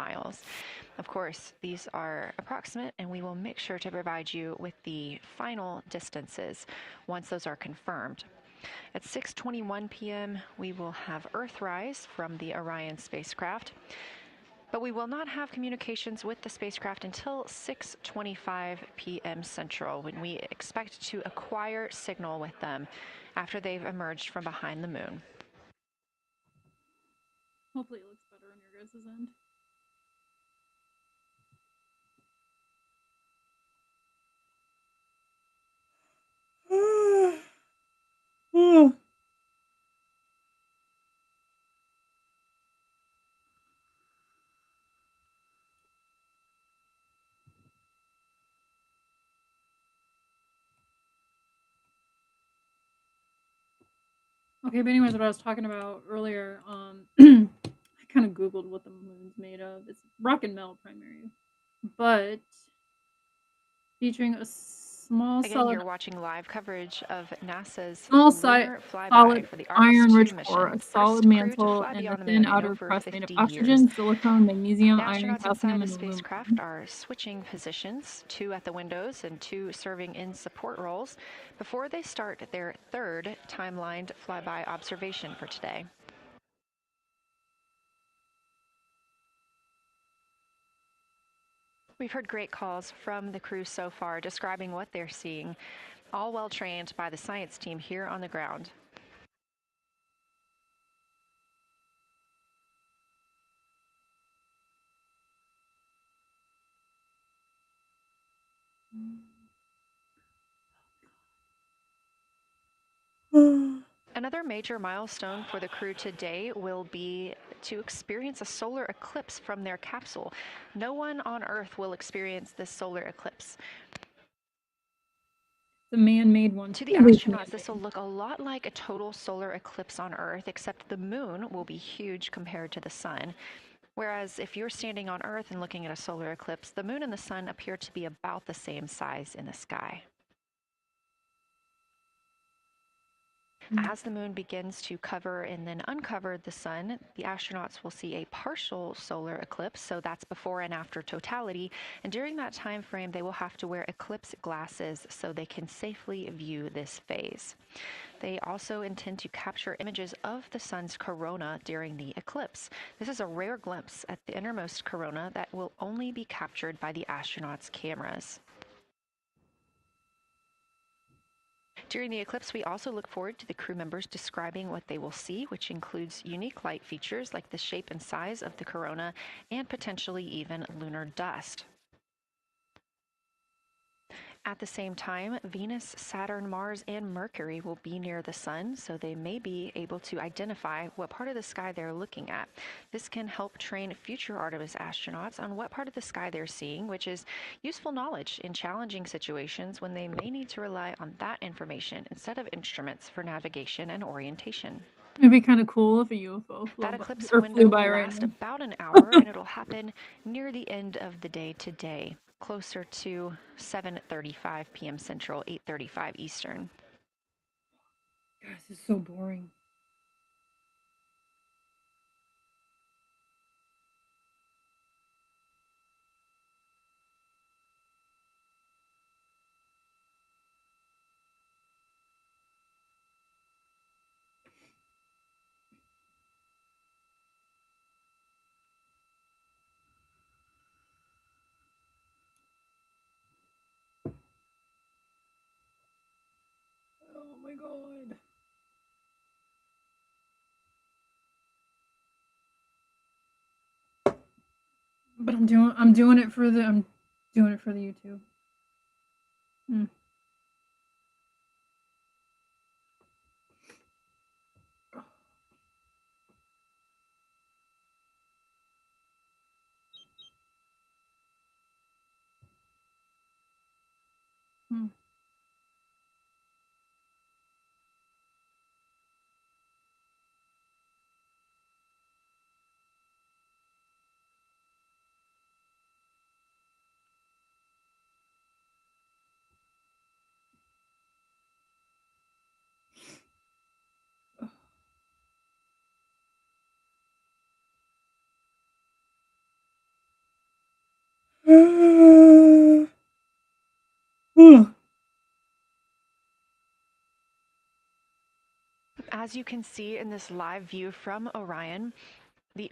miles. Of course, these are approximate, and we will make sure to provide you with the final distances once those are confirmed. At 6:21 p.m., we will have Earthrise from the Orion spacecraft, but we will not have communications with the spacecraft until 6:25 p.m. Central, when we expect to acquire signal with them after they've emerged from behind the moon. Hopefully it looks better on your guys' end. Okay, but anyways, what I was talking about earlier, I kind of Googled what the moon's made of. It's rock and metal primary, but featuring a small Again, solid you're watching live coverage of NASA's solid lunar flyby for the Artemis II iron-rich core, mission, a the solid first crew to mantle, fly and a beyond the thin moon in outer over crust made of 50 years. oxygen, silicon, magnesium, The iron, astronauts inside calcium, the and spacecraft aluminum. are switching positions, 2 at the windows and 2 serving in support roles, before they start their third timelined flyby observation for today. We've heard great calls from the crew so far describing what they're seeing, all well trained by the science team here on the ground. Another major milestone for the crew today will be to experience a solar eclipse from their capsule. No one on Earth will experience this solar eclipse. The man-made one. To the astronauts, this will look a lot like a total solar eclipse on Earth, except the moon will be huge compared to the sun. Whereas if you're standing on Earth and looking at a solar eclipse, the moon and the sun appear to be about the same size in the sky. As the moon begins to cover and then uncover the sun, the astronauts will see a partial solar eclipse, so that's before and after totality, and during that time frame they will have to wear eclipse glasses so they can safely view this phase. They also intend to capture images of the sun's corona during the eclipse. This is a rare glimpse at the innermost corona that will only be captured by the astronauts' cameras. During the eclipse, we also look forward to the crew members describing what they will see, which includes unique light features like the shape and size of the corona and potentially even lunar dust. At the same time, Venus, Saturn, Mars, and Mercury will be near the sun, so they may be able to identify what part of the sky they're looking at. This can help train future Artemis astronauts on what part of the sky they're seeing, which is useful knowledge in challenging situations when they may need to rely on that information instead of instruments for navigation and orientation. It'd be kind of cool if a UFO That eclipse flew window by will right last now. about an hour, and it'll happen near the end of the day today, closer to 7:35 p.m. Central, 8:35 Eastern. Guys, this is so boring. Oh my god. But I'm doing it for the YouTube. Hmm. Hmm. As you can see in this live view from Orion, the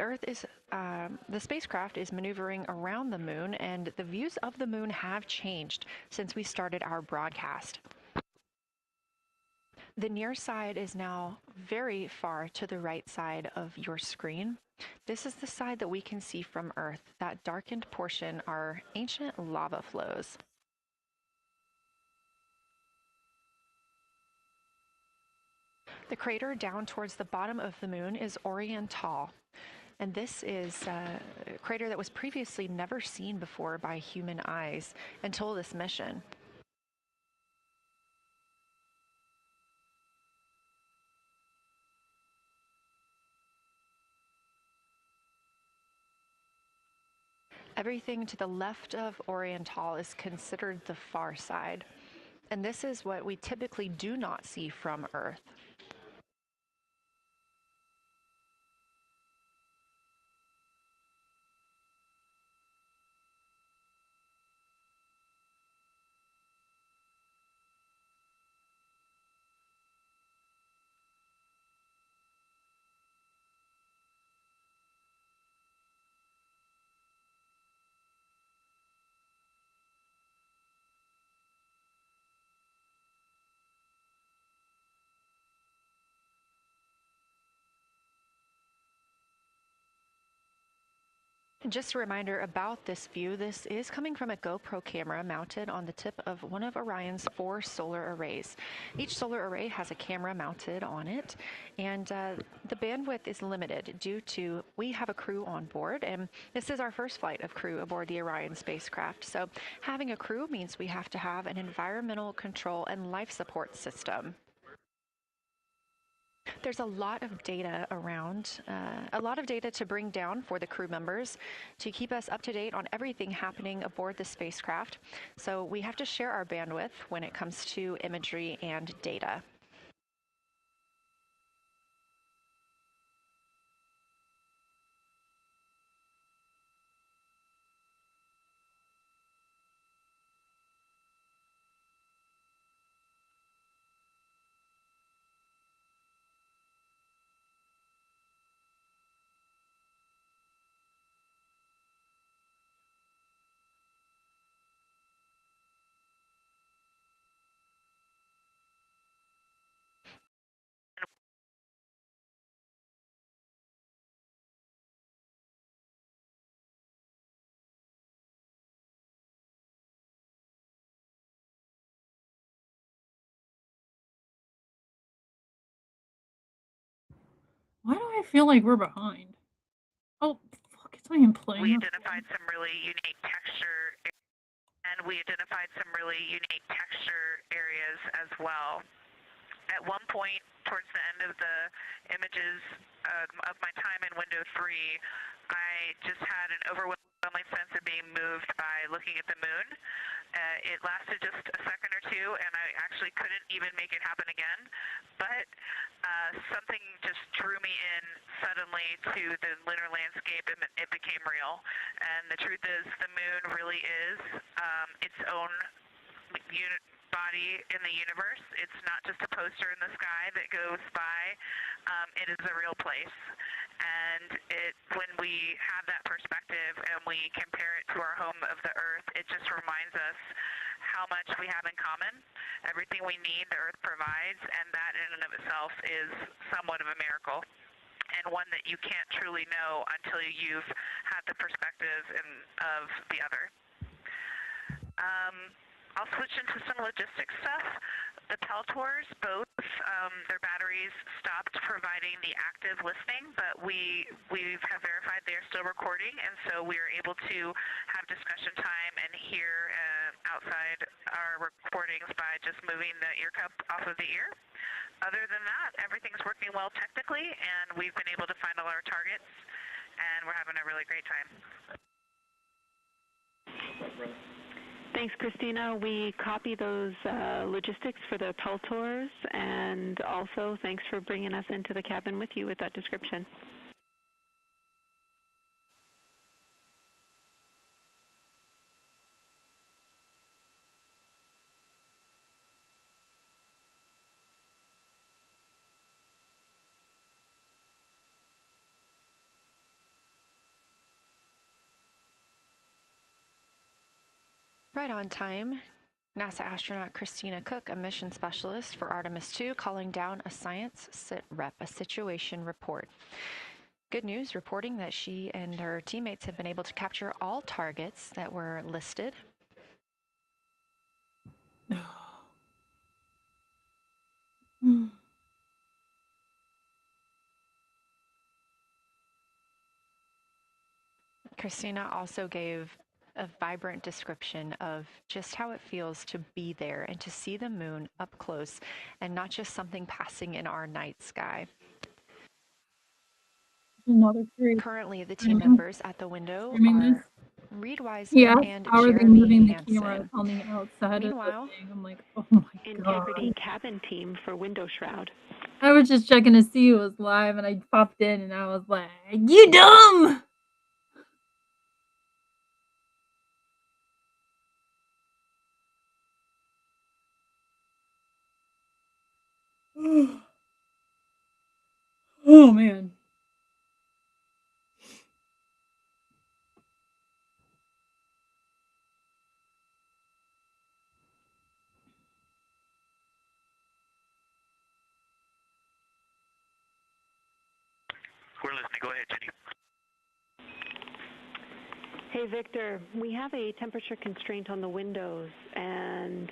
spacecraft is maneuvering around the moon, and the views of the moon have changed since we started our broadcast. The near side is now very far to the right side of your screen. This is the side that we can see from Earth. That darkened portion are ancient lava flows. The crater down towards the bottom of the moon is Oriental. And this is a crater that was previously never seen before by human eyes until this mission. Everything to the left of Oriental is considered the far side. And this is what we typically do not see from Earth. Just a reminder about this view, this is coming from a GoPro camera mounted on the tip of one of Orion's 4 solar arrays. Each solar array has a camera mounted on it, and the bandwidth is limited due to we have a crew on board, and this is our first flight of crew aboard the Orion spacecraft. So having a crew means we have to have an environmental control and life support system. There's a lot of data around, a lot of data to bring down for the crew members to keep us up to date on everything happening aboard the spacecraft. So we have to share our bandwidth when it comes to imagery and data. Why do I feel like we're behind? Oh, fuck, it's not even playing. We identified some really unique texture, and we identified some really unique texture areas as well. At one point, towards the end of the images of my time in window 3, I just had an overwhelming sense of being moved by looking at the moon. It lasted just a second or two, and I actually couldn't even make it happen again. But something just drew me in suddenly to the lunar landscape, and it became real. And the truth is, the moon really is its own body in the universe. It's not just a poster in the sky that goes by. It is a real place. And when we have that perspective and we compare it to our home of the Earth, it just reminds us how much we have in common. Everything we need, the Earth provides, and that in and of itself is somewhat of a miracle, and one that you can't truly know until you've had the perspective of the other. I'll switch into some logistics stuff. The Peltors, both their batteries stopped providing the active listening, but we have verified they are still recording, and so we are able to have discussion time and hear outside our recordings by just moving the ear cup off of the ear. Other than that, everything's working well technically, and we've been able to find all our targets, and we're having a really great time. Thanks, Christina. We copy those logistics for the Peltors, and also thanks for bringing us into the cabin with you with that description. Right on time, NASA astronaut Christina Cook, a mission specialist for Artemis II, calling down a science sit rep, a situation report. Good news, reporting that she and her teammates have been able to capture all targets that were listed. Christina also gave a vibrant description of just how it feels to be there and to see the moon up close and not just something passing in our night sky. Another three. Currently, the team members at the window are Reed Yeah, Wiseman and how are they Jeremy moving the camera Hansen. on the outside Meanwhile, of the thing? I'm like, oh my Integrity god. cabin team for window shroud. I was just checking to see who was live, and I popped in, and I was like, "You dumb!" Oh man. We're listening. Go ahead, Jenny. Hey, Victor, we have a temperature constraint on the windows, and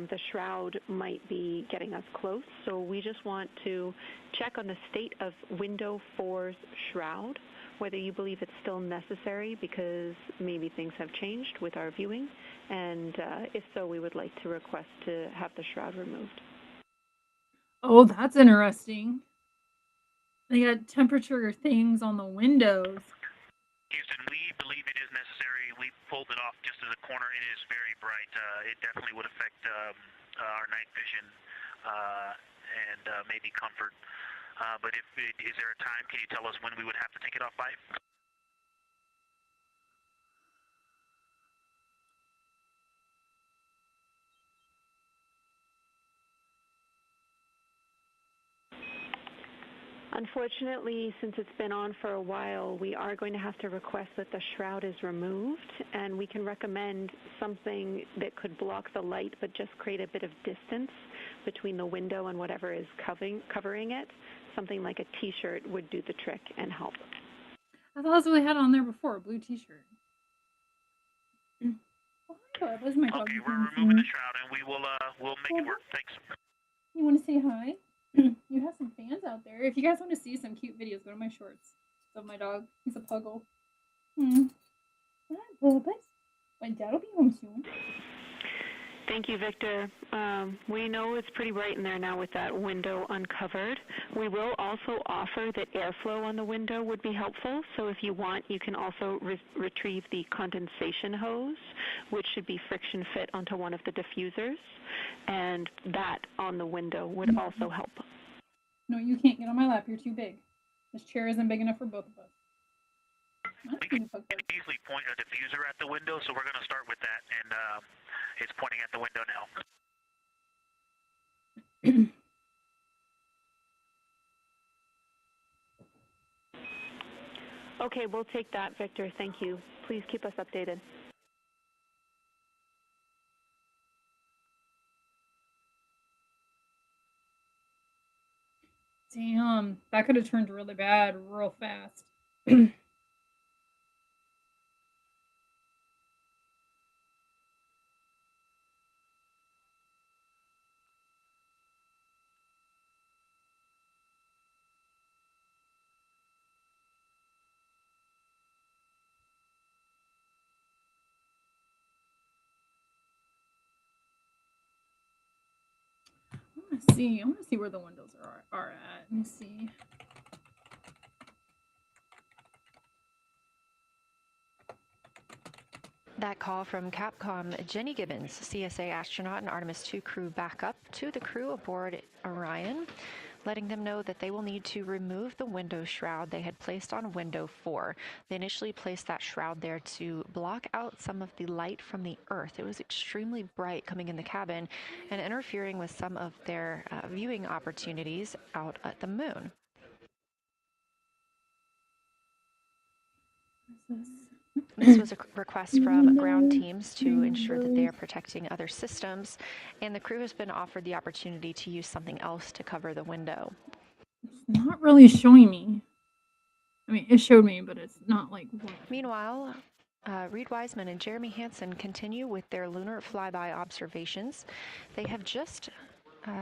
the shroud might be getting us close. So we just want to check on the state of window 4's shroud, whether you believe it's still necessary because maybe things have changed with our viewing. And if so, we would like to request to have the shroud removed. Oh, that's interesting. They got temperature things on the windows. Houston, we believe it is necessary. We pulled it off just as a corner. It is very bright. It definitely would affect our night vision and maybe comfort. But is there a time? Can you tell us when we would have to take it off by? Unfortunately, since it's been on for a while, we are going to have to request that the shroud is removed, and we can recommend something that could block the light but just create a bit of distance between the window and whatever is covering it. Something like a t-shirt would do the trick and help. I thought that's what they had on there before, a blue t-shirt. Oh, hi, Bubba's my dog. Okay, we're removing the shroud, and we'll make it work. Thanks. You want to say hi? You have some fans out there. If you guys want to see some cute videos, go to my shorts of my dog. He's a puggle. Hi, Bubba's. My dad will be home soon. Thank you, Victor. We know it's pretty bright in there now with that window uncovered. We will also offer that airflow on the window would be helpful. So if you want, you can also retrieve the condensation hose, which should be friction fit onto one of the diffusers. And that on the window would also help. No, you can't get on my lap. You're too big. This chair isn't big enough for both of us. We can easily point a diffuser at the window, so we're going to start with that, and it's pointing at the window now. Okay, we'll take that, Victor. Thank you. Please keep us updated. Damn, that could have turned really bad real fast. I want to see where the windows are at. Let me see. that call from Capcom, Jenny Gibbons, CSA astronaut and Artemis II crew backup to the crew aboard Orion, letting them know that they will need to remove the window shroud they had placed on window 4. They initially placed that shroud there to block out some of the light from the Earth. It was extremely bright coming in the cabin and interfering with some of their viewing opportunities out at the moon. This was a request from ground teams to ensure that they are protecting other systems, and the crew has been offered the opportunity to use something else to cover the window. It's not really showing me. I mean, it showed me, but it's not like what. Meanwhile, Reed Wiseman and Jeremy Hansen continue with their lunar flyby observations. They have just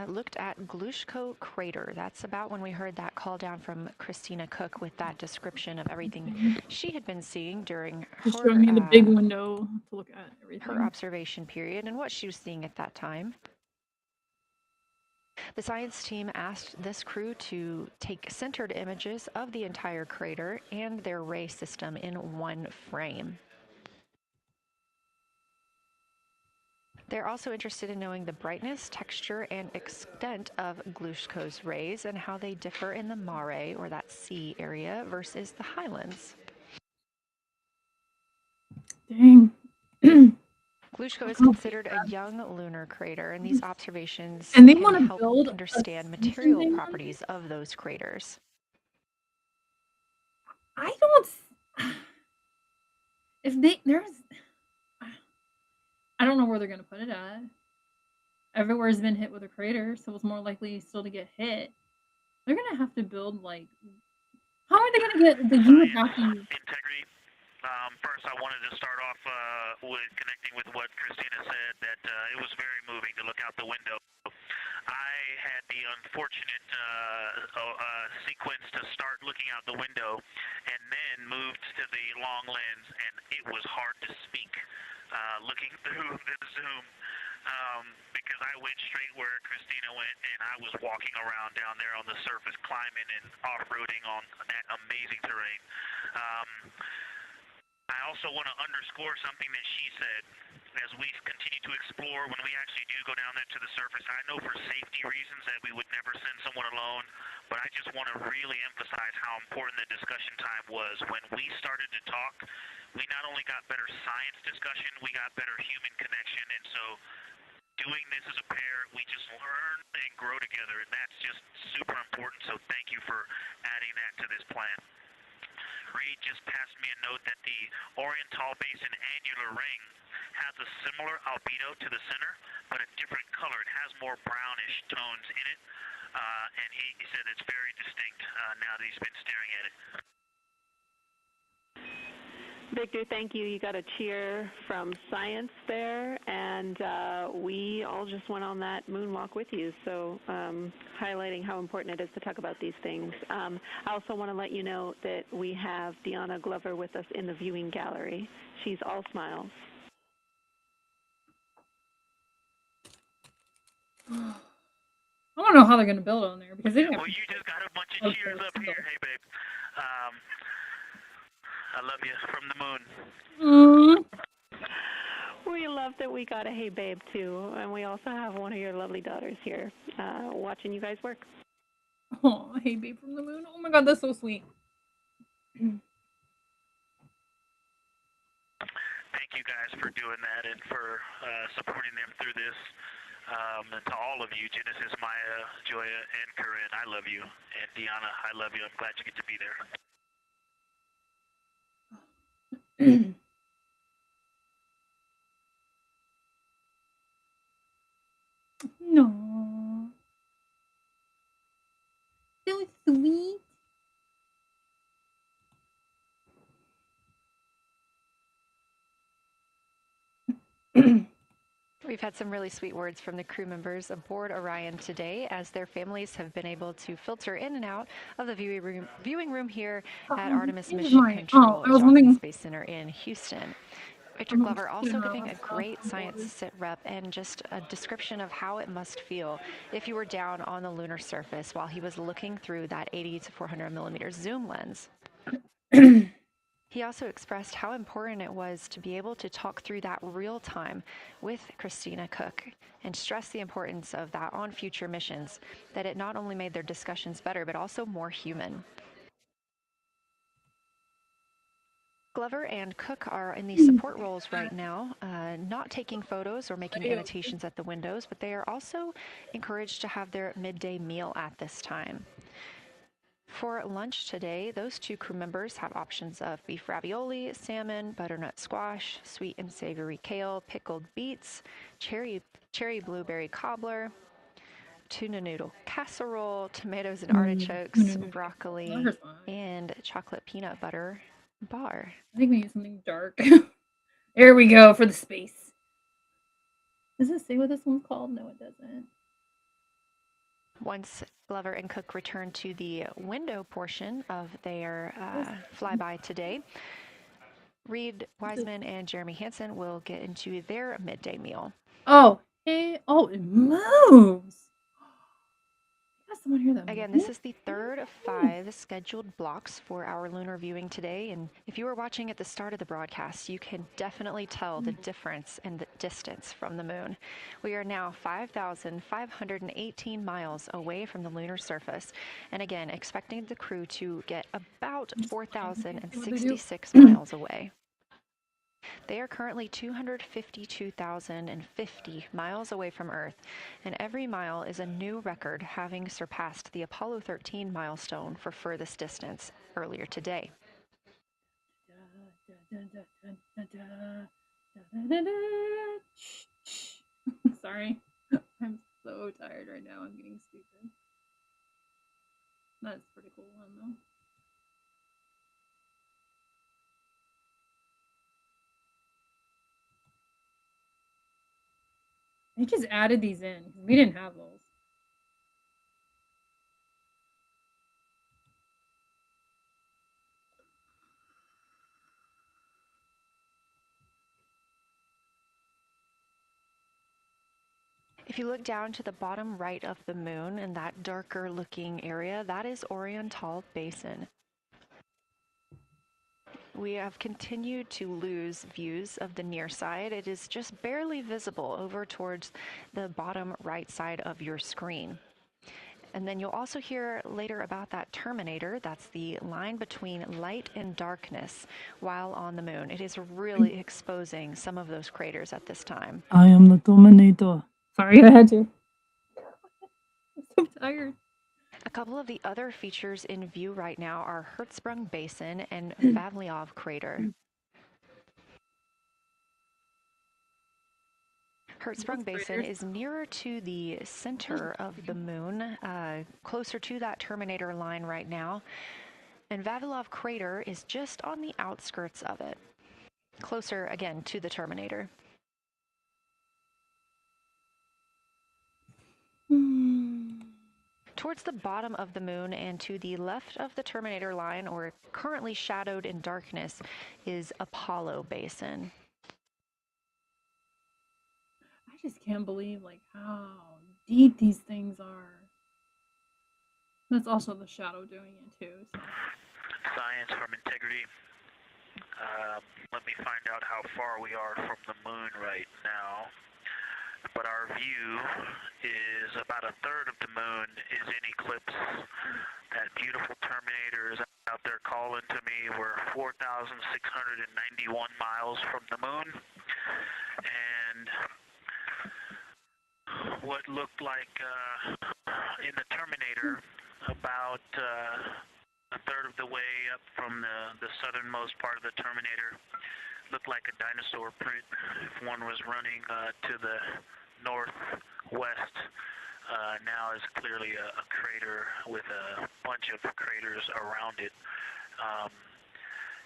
looked at Glushko Crater. That's about when we heard that call down from Christina Cook with that description of everything she had been seeing during Just showing me the big window to look at everything. her observation period and what she was seeing at that time. The science team asked this crew to take centered images of the entire crater and their ray system in one frame. They're also interested in knowing the brightness, texture, and extent of Glushko's rays and how they differ in the mare, or that sea area, versus the highlands. Dang. Glushko is considered a young lunar crater, and these observations And they can want to help build understand material properties of those craters. I don't. If there's, I don't know where they're gonna put it at. Everywhere's been hit with a crater, so it's more likely still to get hit. They're gonna have to build like. How are they gonna get the you would have to use integrity? First, I wanted to start off with connecting with what Christina said, that it was very moving to look out the window. I had the unfortunate sequence to start looking out the window and then moved to the long lens, and it was hard to speak looking through the zoom because I went straight where Christina went, and I was walking around down there on the surface, climbing and off-roading on that amazing terrain. I also want to underscore something that she said. As we continue to explore, when we actually do go down there to the surface, I know for safety reasons that we would never send someone alone, but I just want to really emphasize how important the discussion time was. When we started to talk, we not only got better science discussion, we got better human connection, and so doing this as a pair, we just learn and grow together, and that's just super important, so thank you for adding that to this plan. Reed just passed me a note that the Oriental Basin annular ring has a similar albedo to the center, but a different color. It has more brownish tones in it, and he said it's very distinct now that he's been staring at it. Victor, thank you. You got a cheer from science there, and we all just went on that moonwalk with you, so highlighting how important it is to talk about these things. I also want to let you know that we have Deanna Glover with us in the viewing gallery. She's all smiles. I don't know how they're gonna build on there because they. Well, you just got a bunch of cheers up here. Hey, babe. I love you from the moon. We love that we got a hey babe too, and we also have one of your lovely daughters here watching you guys work. Oh, hey babe from the moon. Oh my god, that's so sweet. Thank you guys for doing that and for supporting them through this. And to all of you, Genesis, Maya, Joya, and Corinne, I love you. And Deanna, I love you. I'm glad you get to be there. No. So sweet. We've had some really sweet words from the crew members aboard Orion today, as their families have been able to filter in and out of the viewing room here at Artemis Mission Control at Johnson Space Center in Houston. Victor Glover also giving a great science sit rep and just a description of how it must feel if you were down on the lunar surface while he was looking through that 80 to 400 millimeter zoom lens. He also expressed how important it was to be able to talk through that real time with Christina Cook and stress the importance of that on future missions, that it not only made their discussions better, but also more human. Glover and Cook are in the support roles right now, not taking photos or making annotations at the windows, but they are also encouraged to have their midday meal at this time. For lunch today, those 2 crew members have options of beef ravioli, salmon, butternut squash, sweet and savory kale, pickled beets, cherry blueberry cobbler, tuna noodle casserole, tomatoes and artichokes, broccoli, That's fine. and chocolate peanut butter bar. I think we need something dark. There we go for the space. Does it say what this one's called? No, it doesn't. Once Glover and Cook return to the window portion of their flyby today, Reed Wiseman and Jeremy Hansen will get into their midday meal. Oh, hey, oh, it moves. Got someone here that Again, moves? this is the third of 5 scheduled blocks for our lunar viewing today. And if you were watching at the start of the broadcast, you can definitely tell the difference in the distance from the moon. We are now 5,518 miles away from the lunar surface. And again, expecting the crew to get about 4,066 miles away. They are currently 252,050 miles away from Earth, and every mile is a new record, having surpassed the Apollo 13 milestone for furthest distance earlier today. Sorry. I'm so tired right now. I'm getting stupid. That's a pretty cool one, though. They just added these in. We didn't have those. If you look down to the bottom right of the moon in that darker looking area, that is Oriental Basin. We have continued to lose views of the near side. It is just barely visible over towards the bottom right side of your screen. And then you'll also hear later about that terminator. That's the line between light and darkness while on the moon. It is really exposing some of those craters at this time. I am the Terminator. Sorry, I had to. I'm so tired. A couple of the other features in view right now are Hertzsprung Basin and Vavilov Crater. Hertzsprung Basin is nearer to the center of the moon, closer to that terminator line right now, and Vavilov Crater is just on the outskirts of it, closer again to the terminator. Towards the bottom of the moon and to the left of the terminator line, or currently shadowed in darkness, is Apollo Basin. I just can't believe like how deep these things are. That's also the shadow doing it too. So. Science from integrity. Let me find out how far we are from the moon right now. But our view is about a third of the moon is in eclipse. That beautiful terminator is out there calling to me. We're 4,691 miles from the moon. And what looked like in the terminator about a third of the way up from the southernmost part of the terminator looked like a dinosaur print if one was running to the northwest. Now is clearly a crater with a bunch of craters around it.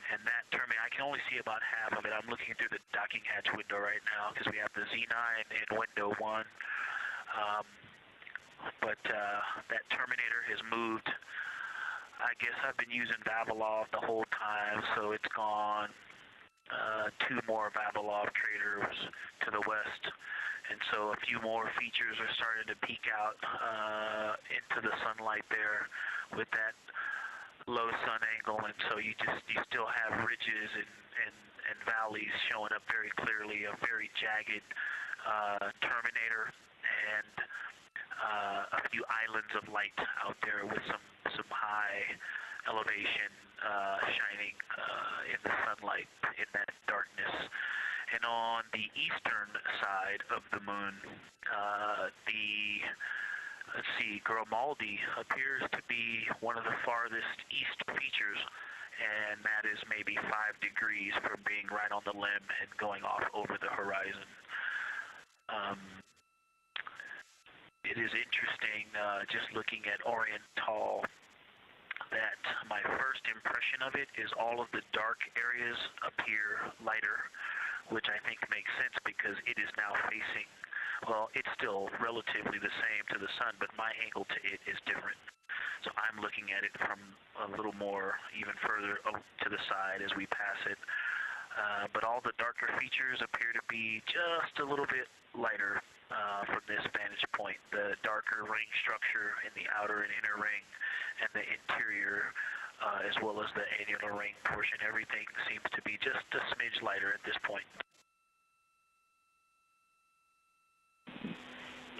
And that terminator, I can only see about half of it. I'm looking through the docking hatch window right now because we have the Z9 in window 1. But that terminator has moved. I guess I've been using Vavilov the whole time, so it's gone 2 more Vavilov craters to the west. And so a few more features are starting to peek out into the sunlight there with that low sun angle. And so you still have ridges and valleys showing up very clearly, a very jagged terminator, and a few islands of light out there with some high elevation shining in the sunlight in that darkness. And on the eastern side of the moon, the Let's see, Grimaldi appears to be one of the farthest east features, and that is maybe 5 degrees from being right on the limb and going off over the horizon. It is interesting, just looking at Oriental, that my first impression of it is all of the dark areas appear lighter, which I think makes sense because it is now facing, well, it's still relatively the same to the sun, but my angle to it is different. So I'm looking at it from a little more, even further to the side as we pass it. But all the darker features appear to be just a little bit lighter from this vantage point. The darker ring structure in the outer and inner ring and the interior, as well as the annular ring portion, everything seems to be just a smidge lighter at this point.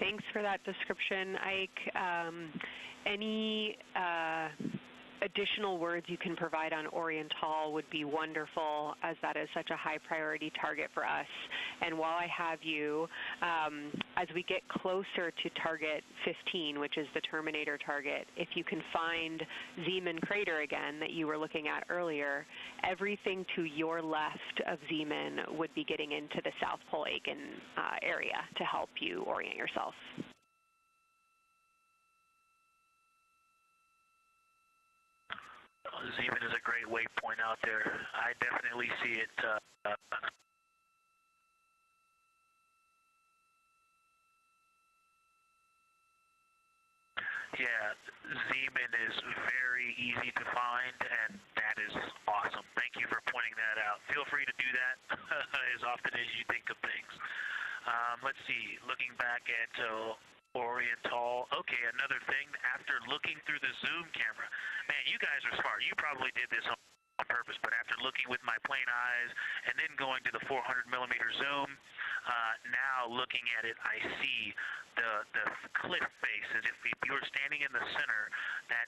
Thanks for that description, Ike. Any additional words you can provide on Oriental would be wonderful, as that is such a high priority target for us. And while I have you, as we get closer to target 15, which is the Terminator target, if you can find Zeeman Crater again that you were looking at earlier, everything to your left of Zeeman would be getting into the South Pole Aiken area to help you orient yourself. Zeeman is a great waypoint out there. I definitely see it. Yeah, Zeeman is very easy to find, and that is awesome. Thank you for pointing that out. Feel free to do that as often as you think of things. Let's see, looking back at Oriental. Okay, another thing, after looking through the zoom camera, man, you guys are smart. You probably did this on purpose, but after looking with my plain eyes and then going to the 400 millimeter zoom, now looking at it, I see the cliff face as if you were standing in the center. That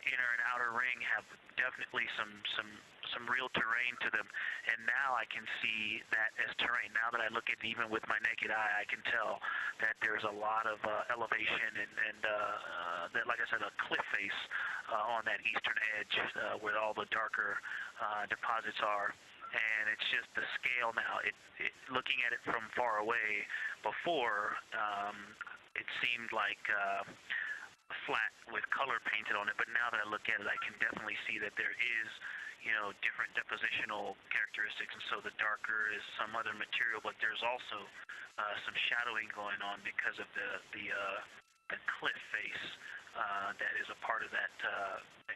inner and outer ring have definitely some real terrain to them, and now I can see that as terrain. Now that I look at it even with my naked eye, I can tell that there's a lot of elevation and that, like I said, a cliff face on that eastern edge where all the darker deposits are. And it's just the scale now. Looking at it from far away, before it seemed like flat with color painted on it, but now that I look at it, I can definitely see that there is, different depositional characteristics, and so the darker is some other material, but there's also some shadowing going on because of the cliff face that is a part of that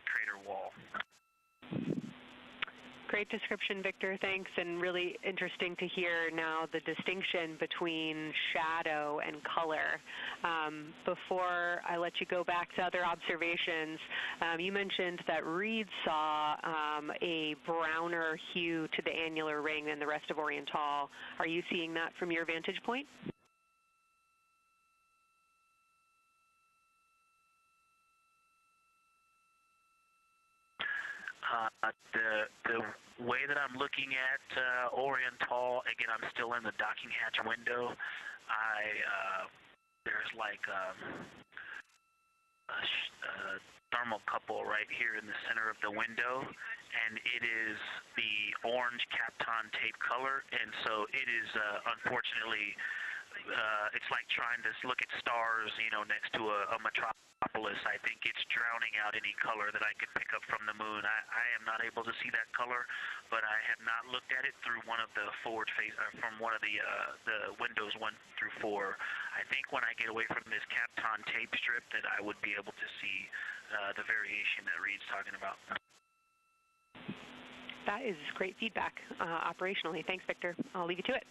crater wall. Great description, Victor. Thanks, and really interesting to hear now the distinction between shadow and color. Before I let you go back to other observations, you mentioned that Reed saw a browner hue to the annular ring than the rest of Oriental. Are you seeing that from your vantage point? The way that I'm looking at Oriental, again, I'm still in the docking hatch window. There's like a thermocouple right here in the center of the window, and it is the orange Kapton tape color, and so it is unfortunately, it's like trying to look at stars, next to a metropolis. I think it's drowning out any color that I could pick up from the moon. I am not able to see that color, but I have not looked at it through one of the forward face, from one of the windows 1 through 4. I think when I get away from this Kapton tape strip that I would be able to see the variation that Reed's talking about. That is great feedback operationally. Thanks, Victor. I'll leave you to it.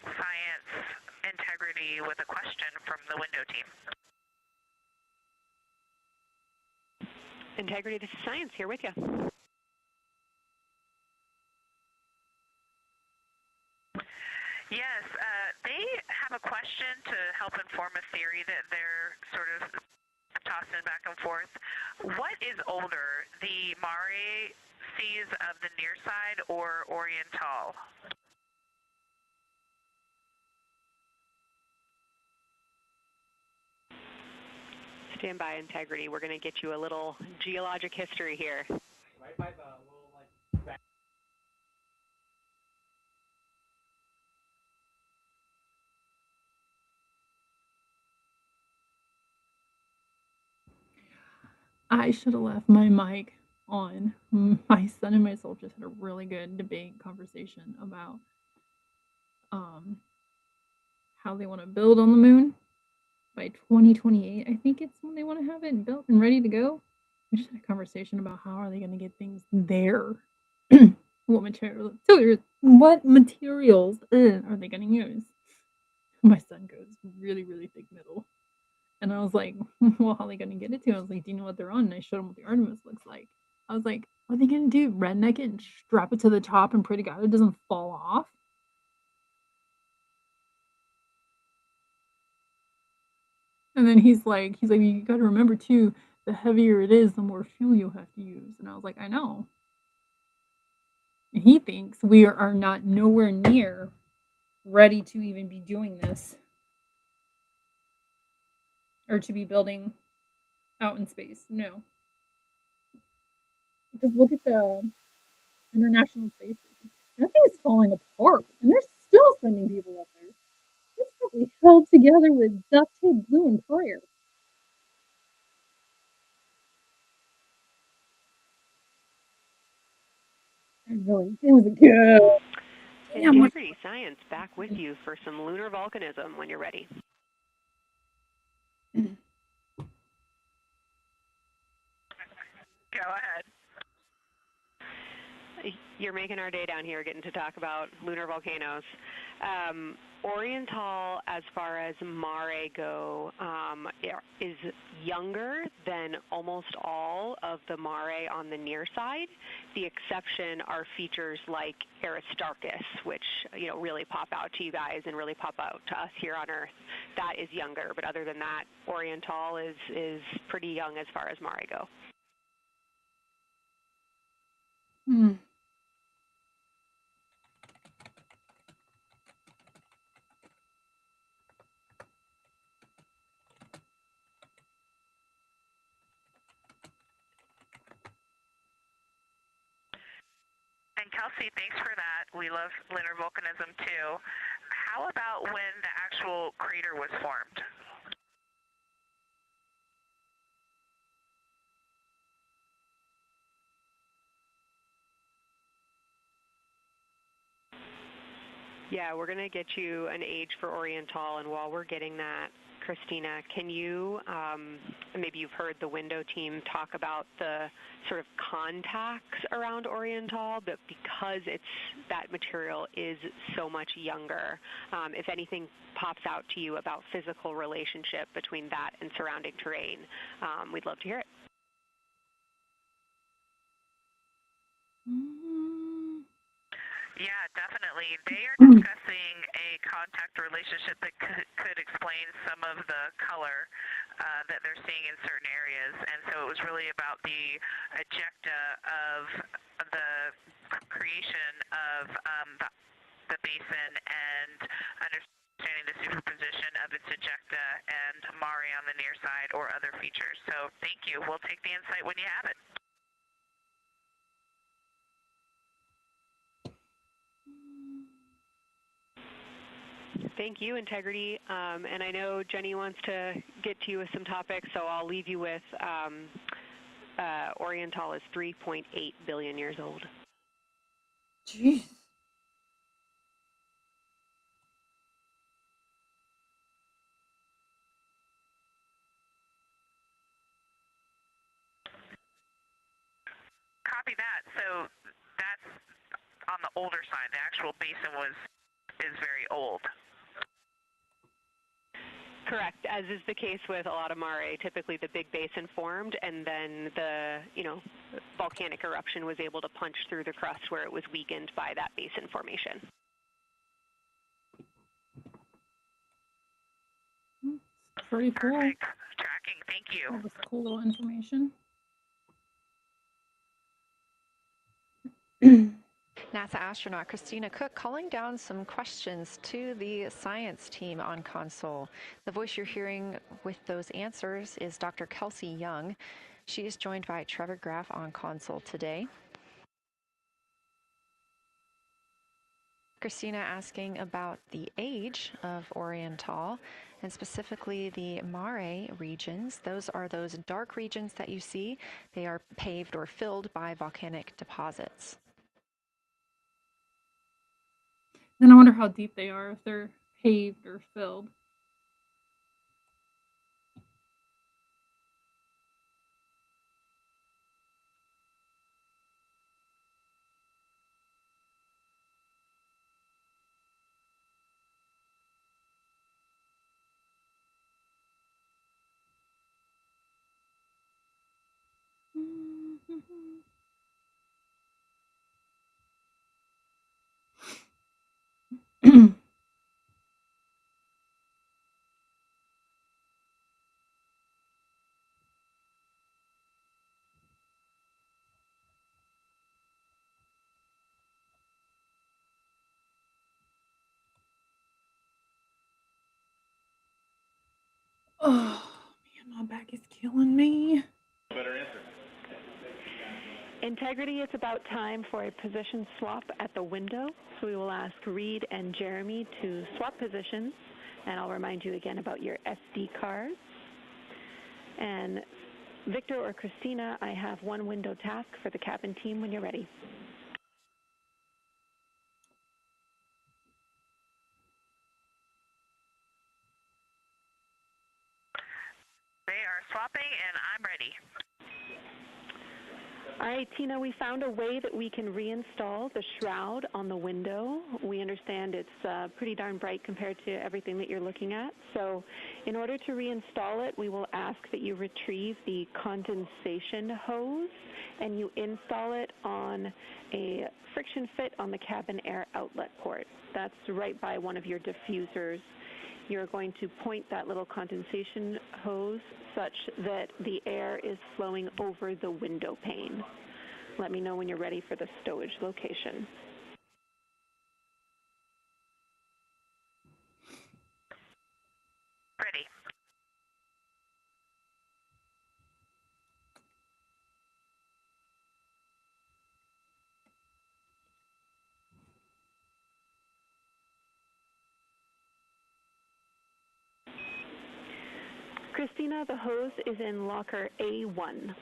Science integrity with a question from the window team. Integrity, this is Science here with you. Yes, they have a question to help inform a theory that they're sort of tossing back and forth. What is older, the Mare seas of the near side or Oriental? Stand by, Integrity. We're going to get you a little geologic history here. Right by the little, like, back. I should have left my mic on. My son and myself just had a really good debate conversation about how they want to build on the moon by 2028. I think it's when they want to have it built and ready to go. We just had a conversation about how are they going to get things there. What materials are they going to use? My son goes really, really thick middle. And I was like, well, how are they going to get it to? I was like, do you know what they're on? And I showed him what the Artemis looks like. I was like, what are they going to do? Redneck it and strap it to the top and pray to God it doesn't fall off? And then he's like, you got to remember too, the heavier it is, the more fuel you'll have to use. And I was like, I know. And he thinks we are not nowhere near ready to even be doing this or to be building out in space. No. Because look at the International Space Station. That thing is falling apart, and they're still sending people up there. It's probably held together with duct tape, glue, and prayer. It was a good. Integrity Science back with you for some lunar volcanism when you're ready. Go ahead. You're making our day down here getting to talk about lunar volcanoes. Oriental, as far as Mare go, is younger than almost all of the Mare on the near side. The exception are features like Aristarchus, which really pop out to you guys and really pop out to us here on Earth. That is younger, but other than that, Oriental is pretty young as far as Mare go. And Kelsey, thanks for that. We love lunar volcanism too. How about when the actual crater was formed? Yeah, we're going to get you an age for Oriental, and while we're getting that, Christina, can you, maybe you've heard the window team talk about the sort of contacts around Oriental, but because that material is so much younger, if anything pops out to you about physical relationship between that and surrounding terrain, we'd love to hear it. Yeah, definitely. They are discussing a contact relationship that could explain some of the color that they're seeing in certain areas. And so it was really about the ejecta of the creation of the basin and understanding the superposition of its ejecta and Mare on the near side or other features. So thank you. We'll take the insight when you have it. Thank you, Integrity. And I know Jenny wants to get to you with some topics, so I'll leave you with Oriental is 3.8 billion years old. Jeez. Copy that. So that's on the older side. The actual basin is very old. Correct, as is the case with a lot of Mare. Typically the big basin formed, and then the volcanic eruption was able to punch through the crust where it was weakened by that basin formation. pretty cool. Perfect. Tracking. Thank you. All this cool little information. NASA astronaut Christina Cook calling down some questions to the science team on console. The voice you're hearing with those answers is Dr. Kelsey Young. She is joined by Trevor Graff on console today. Christina asking about the age of Oriental and specifically the Mare regions. Those are those dark regions that you see. They are paved or filled by volcanic deposits. Then I wonder how deep they are, if they're paved or filled. Oh, man, my back is killing me. Better answer. Integrity, it's about time for a position swap at the window. So we will ask Reed and Jeremy to swap positions. And I'll remind you again about your SD cards. And Victor or Christina, I have one window task for the cabin team when you're ready. They are swapping, and I'm ready. All right, Tina, we found a way that we can reinstall the shroud on the window. We understand it's pretty darn bright compared to everything that you're looking at. So in order to reinstall it, we will ask that you retrieve the condensation hose and you install it on a friction fit on the cabin air outlet port. That's right by one of your diffusers. You're going to point that little condensation hose such that the air is flowing over the window pane. Let me know when you're ready for the stowage location. Ready. Christina, the hose is in locker A1.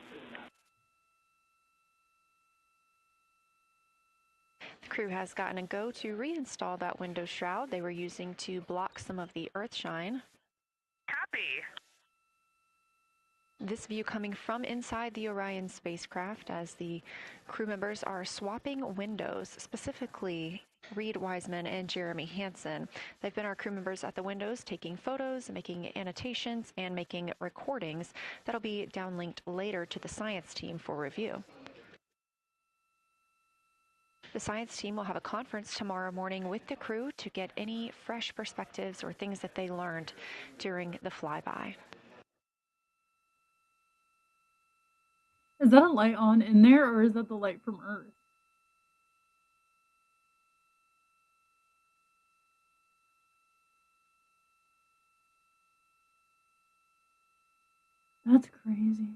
The crew has gotten a go to reinstall that window shroud they were using to block some of the earth shine. Copy. This view coming from inside the Orion spacecraft as the crew members are swapping windows, specifically Reed Wiseman and Jeremy Hansen. They've been our crew members at the windows taking photos, making annotations, and making recordings that'll be downlinked later to the science team for review. The science team will have a conference tomorrow morning with the crew to get any fresh perspectives or things that they learned during the flyby. Is that a light on in there, or is that the light from Earth? That's crazy.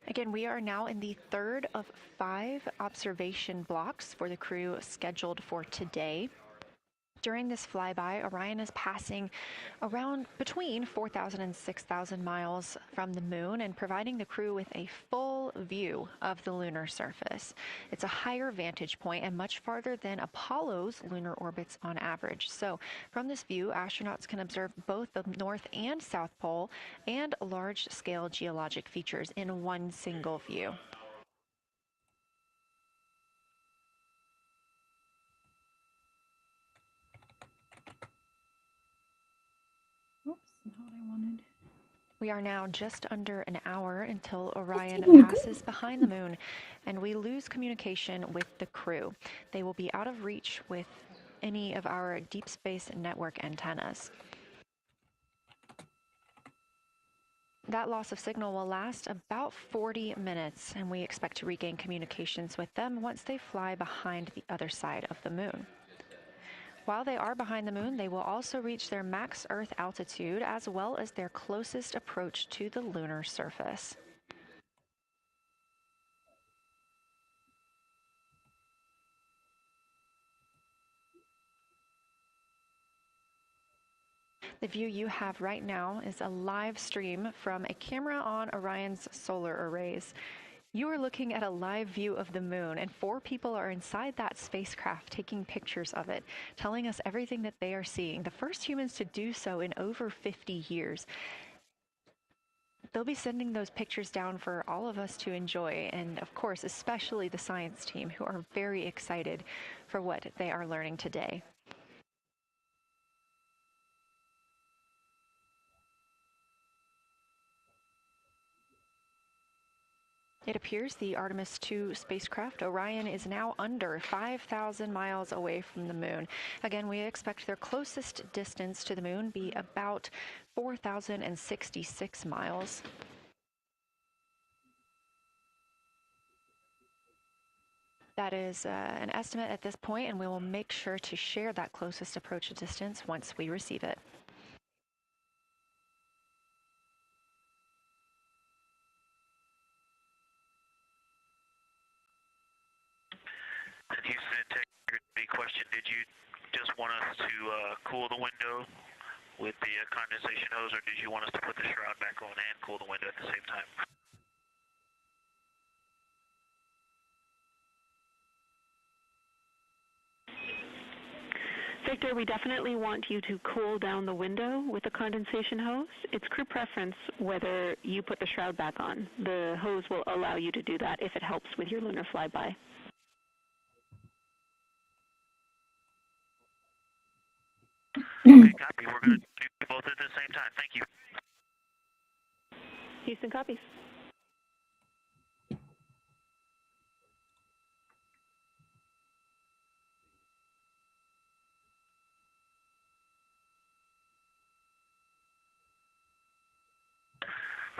Again, we are now in the third of 5 observation blocks for the crew scheduled for today. During this flyby, Orion is passing around between 4,000 and 6,000 miles from the moon and providing the crew with a full view of the lunar surface. It's a higher vantage point and much farther than Apollo's lunar orbits on average. So, from this view, astronauts can observe both the North and South Pole and large-scale geologic features in one single view. Oops, not what I wanted. We are now just under an hour until Orion passes behind the moon, and we lose communication with the crew. They will be out of reach with any of our deep space network antennas. That loss of signal will last about 40 minutes, and we expect to regain communications with them once they fly behind the other side of the moon. While they are behind the moon, they will also reach their max Earth altitude as well as their closest approach to the lunar surface. The view you have right now is a live stream from a camera on Orion's solar arrays. You are looking at a live view of the moon, and 4 people are inside that spacecraft taking pictures of it, telling us everything that they are seeing. The first humans to do so in over 50 years. They'll be sending those pictures down for all of us to enjoy, and of course, especially the science team, who are very excited for what they are learning today. It appears the Artemis II spacecraft, Orion, is now under 5,000 miles away from the moon. Again, we expect their closest distance to the moon be about 4,066 miles. That is an estimate at this point, and we will make sure to share that closest approach distance once we receive it. Houston integrity question, did you just want us to cool the window with the condensation hose, or did you want us to put the shroud back on and cool the window at the same time? Victor, we definitely want you to cool down the window with the condensation hose. It's crew preference whether you put the shroud back on. The hose will allow you to do that if it helps with your lunar flyby. Okay, copy. We're going to do both at the same time. Thank you. Houston copies.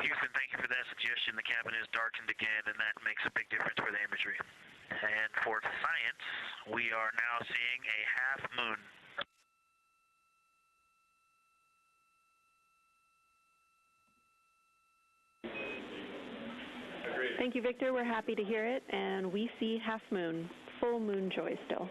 Houston, thank you for that suggestion. The cabin is darkened again, and that makes a big difference for the imagery. And for science, we are now seeing a half moon. Thank you, Victor. We're happy to hear it. And we see half moon, full moon joy still.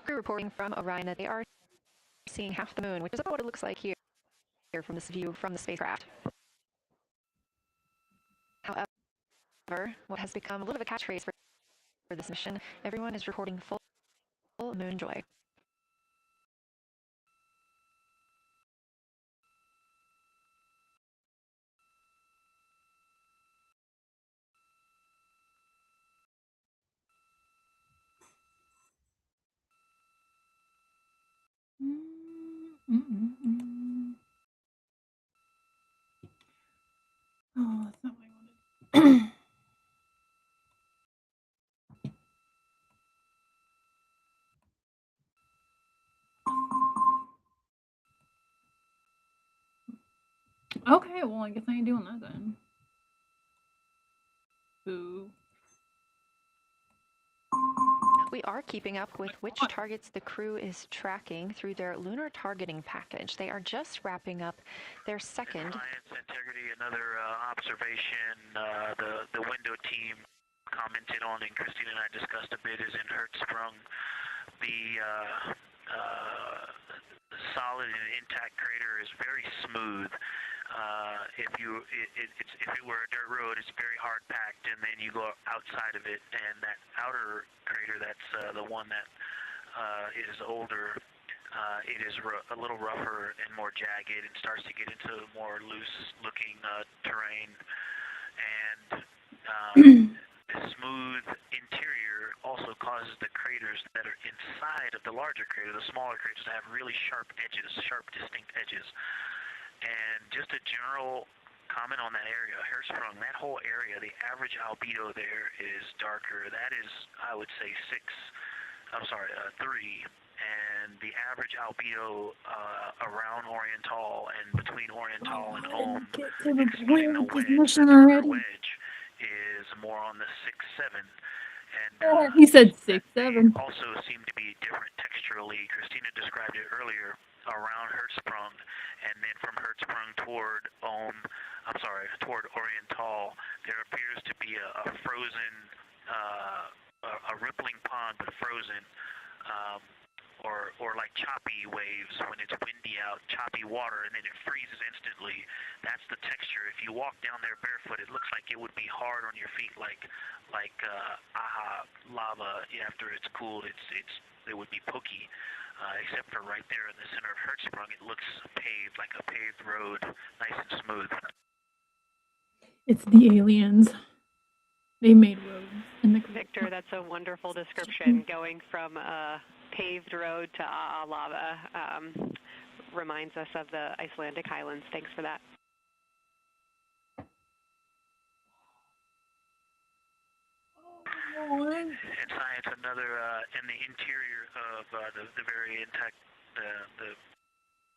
Crew reporting from Orion that they are seeing half the moon, which is about what it looks like here from this view from the spacecraft. However, what has become a little bit of a catchphrase for this mission, everyone is reporting full moon joy. Oh, that's not what I wanted. Okay, well, I guess I ain't doing that then. Boo. We are keeping up with which targets the crew is tracking through their lunar targeting package. They are just wrapping up their second. Science integrity, another observation the window team commented on and Christine and I discussed a bit is in Hertzsprung. The solid and intact crater is very smooth. If it were a dirt road, it's very hard packed, and then you go outside of it, and that outer crater, that's the one that is older. It is a little rougher and more jagged, and starts to get into more loose-looking terrain, and the smooth interior also causes the craters that are inside of the larger crater, the smaller craters, to have really sharp edges, sharp, distinct edges. And just a general comment on that area, Hertzsprung, that whole area, the average albedo there is darker. That is, I would say, 3. And the average albedo around Oriental and between Oriental and Ohm, excluding the wedge, is more on the 6-7. And he said 6-7. also seem to be different texturally. Christina described it earlier around Hertzsprung, and then from Hertzsprung toward Oriental, there appears to be a frozen, a rippling pond, but frozen, or like choppy waves when it's windy out, choppy water, and then it freezes instantly. That's the texture. If you walk down there barefoot, it looks like it would be hard on your feet, like lava. After it's cooled, it would be pokey. Except for right there in the center of Hertzsprung, it looks paved, like a paved road, nice and smooth. It's the aliens. They made roads in the Victor, that's a wonderful description. Going from a paved road to lava reminds us of the Icelandic highlands. Thanks for that. And science, another in the interior of the very intact, the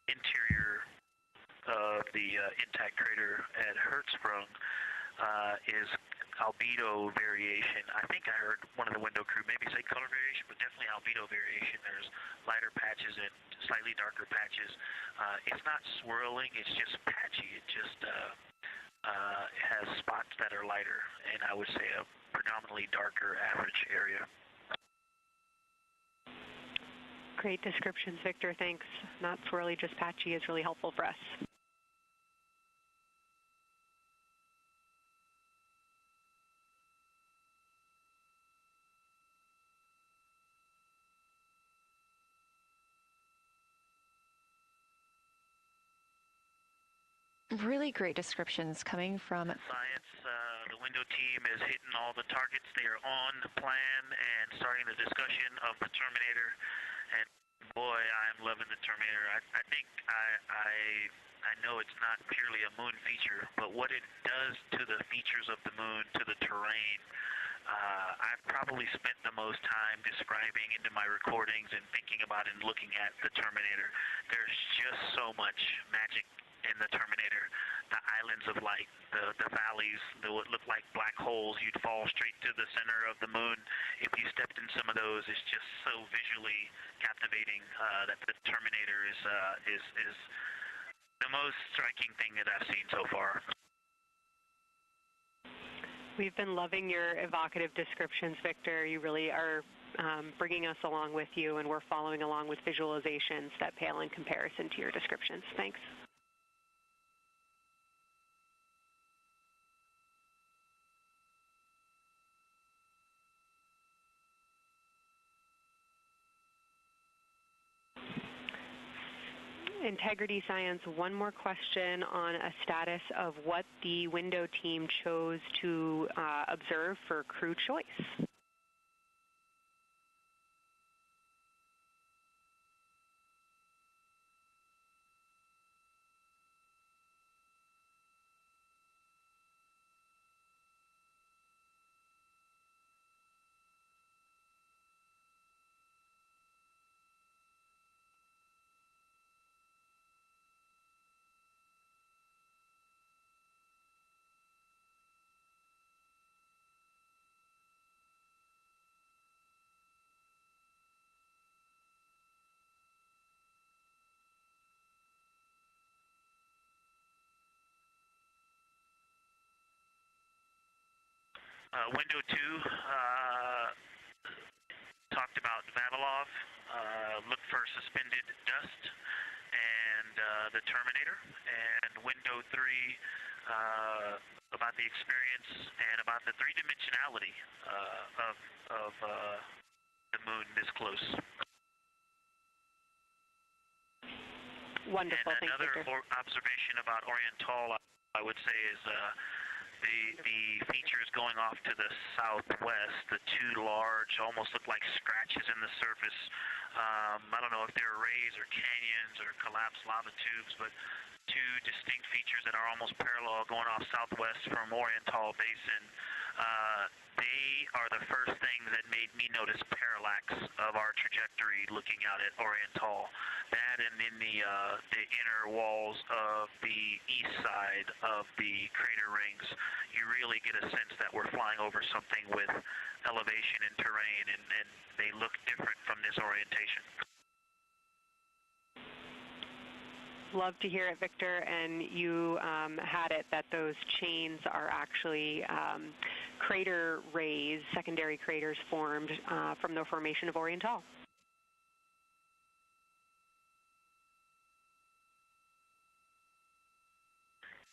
interior of the intact crater at Hertzsprung is albedo variation. I think I heard one of the window crew maybe say color variation, but definitely albedo variation. There's lighter patches and slightly darker patches. It's not swirling, it's just patchy. It just has spots that are lighter, and I would say a predominantly darker average area. Great descriptions, Victor. Thanks. Not swirly, just patchy is really helpful for us. Really great descriptions coming from Science, the window team is hitting all the targets. They are on plan and starting the discussion of the Terminator. And boy, I'm loving the Terminator. I think I know it's not purely a moon feature, but what it does to the features of the moon, to the terrain, I've probably spent the most time describing into my recordings and thinking about and looking at the Terminator. There's just so much magic in the Terminator. The islands of light, the valleys, what look like black holes, you'd fall straight to the center of the moon. If you stepped in some of those, it's just so visually captivating that the Terminator is the most striking thing that I've seen so far. We've been loving your evocative descriptions, Victor. You really are bringing us along with you, and we're following along with visualizations that pale in comparison to your descriptions. Thanks. Integrity Science, one more question on a status of what the window team chose to observe for crew choice. Window 2 talked about Vavilov, looked for suspended dust, and the Terminator. And window 3 about the experience and about the three-dimensionality of the moon this close. Wonderful. And Thanks, another Victor. observation about Oriental, I would say, is the features going off to the southwest, the two large, almost look like scratches in the surface. I don't know if they're rays or canyons or collapsed lava tubes, but two distinct features that are almost parallel going off southwest from Oriental Basin. They are the first things that made me notice parallax of our trajectory looking out at Oriental. That and in the inner walls of the east side of the crater rings, you really get a sense that we're flying over something with elevation and terrain, and they look different from this orientation. Love to hear it, Victor, and you had it that those chains are actually crater rays, secondary craters formed from the formation of Oriental.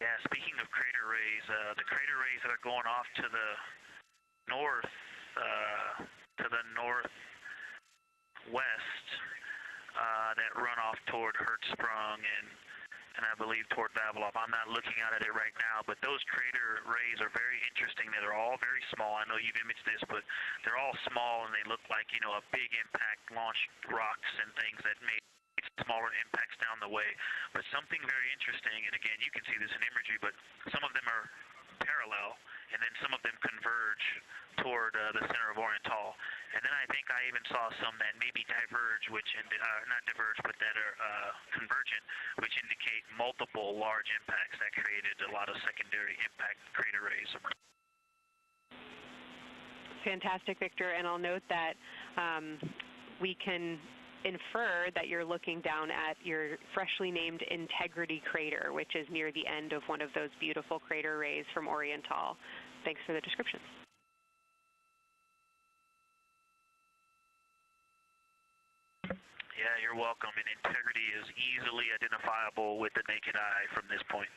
Yeah, speaking of crater rays, the crater rays that are going off to the north, northwest, that run off toward Hertzsprung and I believe toward Vavilov. I'm not looking at it right now, but those crater rays are very interesting. They're all very small. I know you've imaged this, but they're all small and they look like, you know, a big impact launched rocks and things that made smaller impacts down the way. But something very interesting, and again, you can see this in imagery, but some of them are parallel, and then some of them converge toward the center of Oriental. And then I think I even saw some that maybe diverge, which not diverge, but that are convergent, which indicate multiple large impacts that created a lot of secondary impact crater rays. Fantastic, Victor, and I'll note that we can infer that you're looking down at your freshly named Integrity crater, which is near the end of one of those beautiful crater rays from Oriental. Thanks for the description. Yeah, you're welcome. And Integrity is easily identifiable with the naked eye from this point.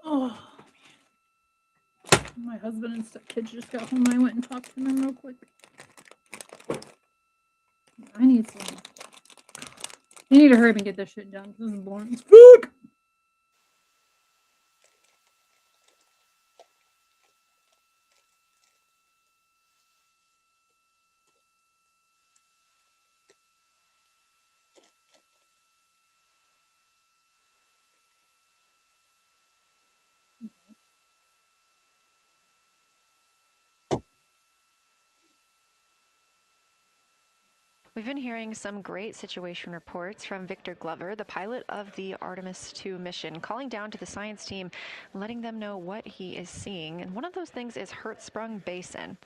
Oh, my husband and kids just got home. I went and talked to them real quick. I need some. You need to hurry up and get this shit done. This is boring as fuck. We've been hearing some great situation reports from Victor Glover, the pilot of the Artemis II mission, calling down to the science team, letting them know what he is seeing. And one of those things is Hertzsprung Basin.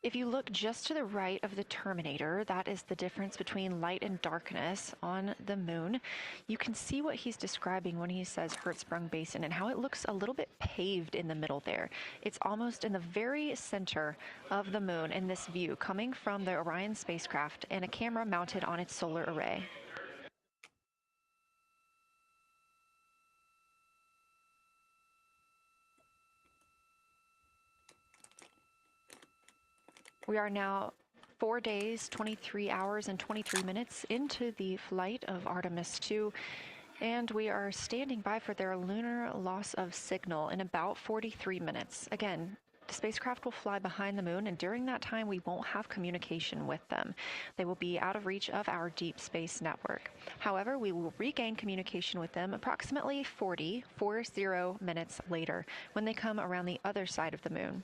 If you look just to the right of the Terminator, that is the difference between light and darkness on the moon. You can see what he's describing when he says Hertzsprung Basin and how it looks a little bit paved in the middle there. It's almost in the very center of the moon in this view, coming from the Orion spacecraft and a camera mounted on its solar array. We are now 4 days, 23 hours, and 23 minutes into the flight of Artemis II, and we are standing by for their lunar loss of signal in about 43 minutes. Again, the spacecraft will fly behind the moon, and during that time, we won't have communication with them. They will be out of reach of our deep space network. However, we will regain communication with them approximately 40 minutes later when they come around the other side of the moon.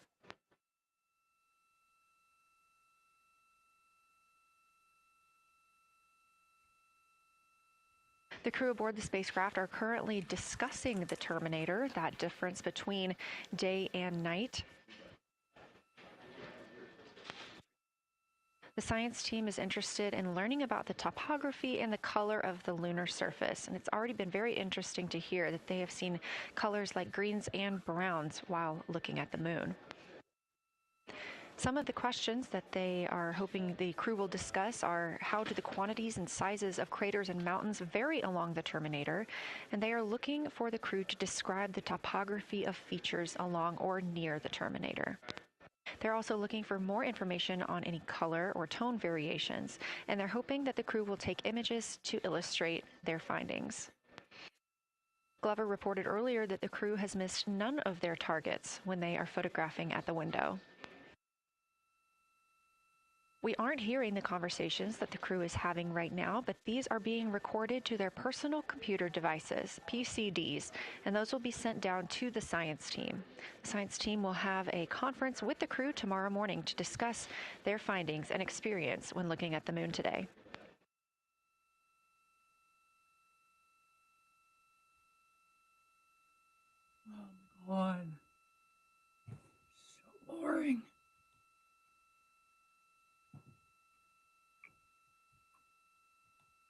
The crew aboard the spacecraft are currently discussing the Terminator, that difference between day and night. The science team is interested in learning about the topography and the color of the lunar surface, and it's already been very interesting to hear that they have seen colors like greens and browns while looking at the moon. Some of the questions that they are hoping the crew will discuss are how do the quantities and sizes of craters and mountains vary along the terminator, and they are looking for the crew to describe the topography of features along or near the terminator. They're also looking for more information on any color or tone variations, and they're hoping that the crew will take images to illustrate their findings. Glover reported earlier that the crew has missed none of their targets when they are photographing at the window. We aren't hearing the conversations that the crew is having right now, but these are being recorded to their personal computer devices, PCDs, and those will be sent down to the science team. The science team will have a conference with the crew tomorrow morning to discuss their findings and experience when looking at the moon today. Oh my God. So boring.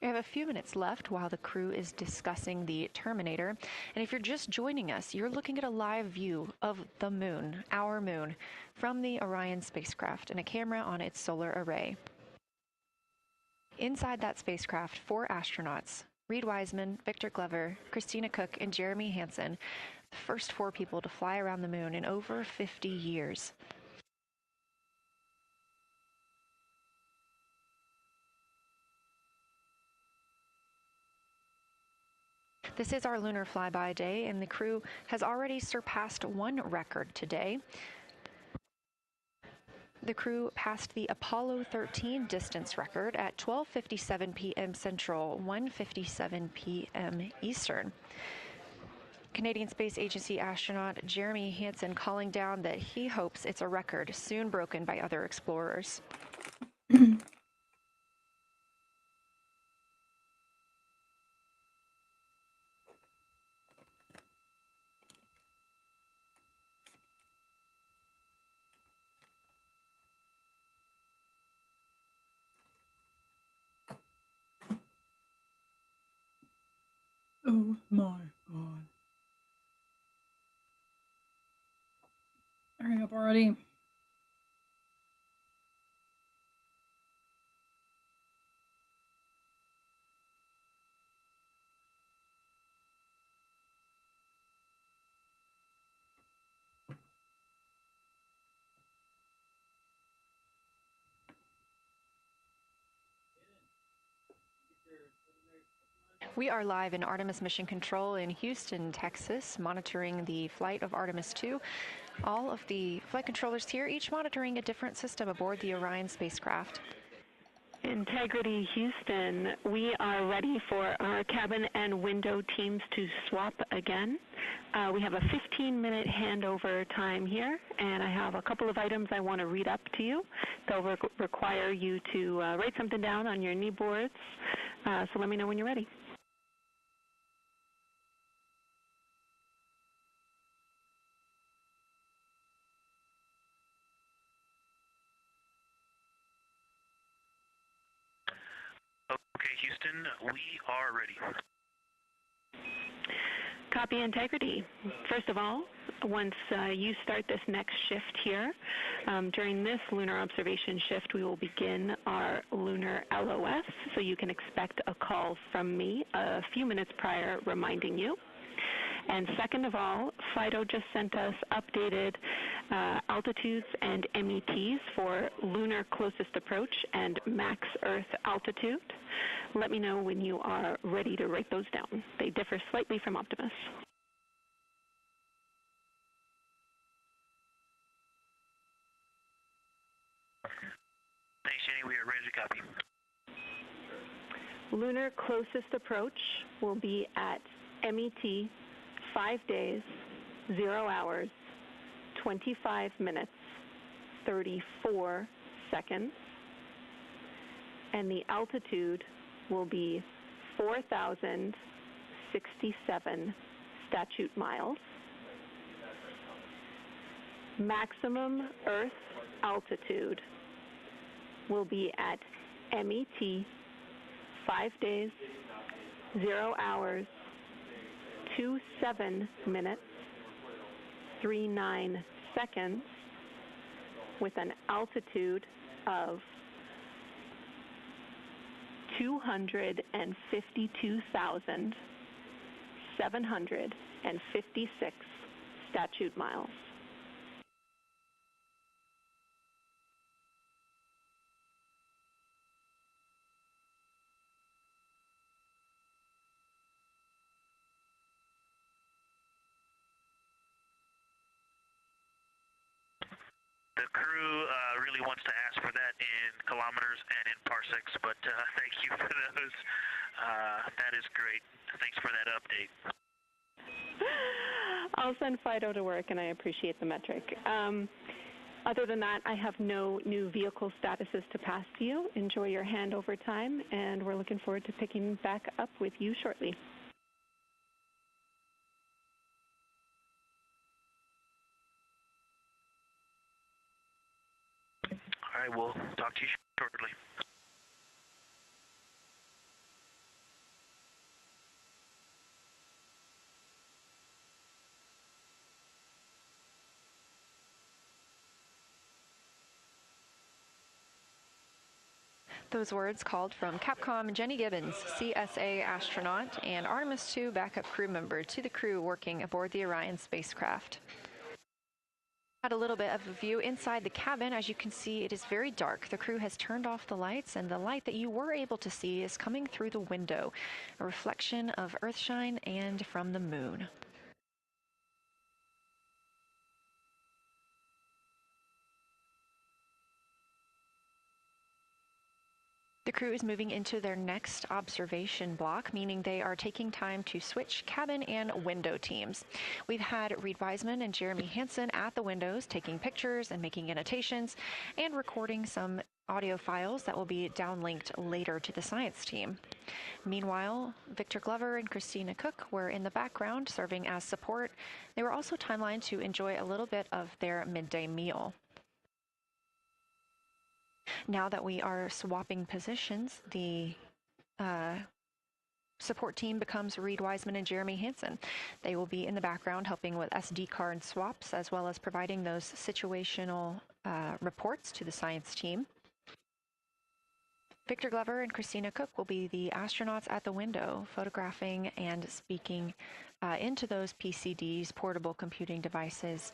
We have a few minutes left while the crew is discussing the Terminator. And if you're just joining us, you're looking at a live view of the moon, our moon, from the Orion spacecraft and a camera on its solar array. Inside that spacecraft, 4 astronauts, Reed Wiseman, Victor Glover, Christina Cook, and Jeremy Hansen, the first 4 people to fly around the moon in over 50 years. This is our lunar flyby day, and the crew has already surpassed one record today. The crew passed the Apollo 13 distance record at 12:57 p.m. Central, 1:57 p.m. Eastern. Canadian Space Agency astronaut Jeremy Hansen calling down that he hopes it's a record soon broken by other explorers. Oh my God. Hurry up already. We are live in Artemis Mission Control in Houston, Texas, monitoring the flight of Artemis II. All of the flight controllers here, each monitoring a different system aboard the Orion spacecraft. Integrity Houston, we are ready for our cabin and window teams to swap again. We have a 15-minute handover time here, and I have a couple of items I want to read up to you. They'll require you to write something down on your knee boards, so let me know when you're ready. Okay, Houston, we are ready. Copy Integrity. First of all, once you start this next shift here, during this lunar observation shift, we will begin our lunar LOS, so you can expect a call from me a few minutes prior reminding you. And second of all, FIDO just sent us updated altitudes and METs for lunar closest approach and max Earth altitude. Let me know when you are ready to write those down. They differ slightly from Optimus. Thanks, Jenny. We are ready to copy. Lunar closest approach will be at MET 5 days, 0 hours, 25 minutes, 34 seconds, and the altitude will be 4,067 statute miles. Maximum Earth altitude will be at MET 5 days, 0 hours, 27 minutes, 39 seconds, with an altitude of 252,756 statute miles. The crew really wants to ask for that in kilometers and in parsecs, but thank you for those. That is great. Thanks for that update. I'll send Fido to work, and I appreciate the metric. Other than that, I have no new vehicle statuses to pass to you. Enjoy your handover time, and we're looking forward to picking back up with you shortly. All right, we'll talk to you shortly. Those words called from Capcom Jenny Gibbons, CSA astronaut and Artemis II backup crew member, to the crew working aboard the Orion spacecraft. Had a little bit of a view inside the cabin. As you can see, it is very dark. The crew has turned off the lights, and the light that you were able to see is coming through the window, a reflection of Earthshine and from the moon. The crew is moving into their next observation block, meaning they are taking time to switch cabin and window teams. We've had Reed Wiseman and Jeremy Hansen at the windows taking pictures and making annotations and recording some audio files that will be downlinked later to the science team. Meanwhile, Victor Glover and Christina Cook were in the background serving as support. They were also timelined to enjoy a little bit of their midday meal. Now that we are swapping positions, the support team becomes Reed Wiseman and Jeremy Hansen. They will be in the background helping with SD card swaps, as well as providing those situational reports to the science team. Victor Glover and Christina Cook will be the astronauts at the window, photographing and speaking into those PCDs, portable computing devices,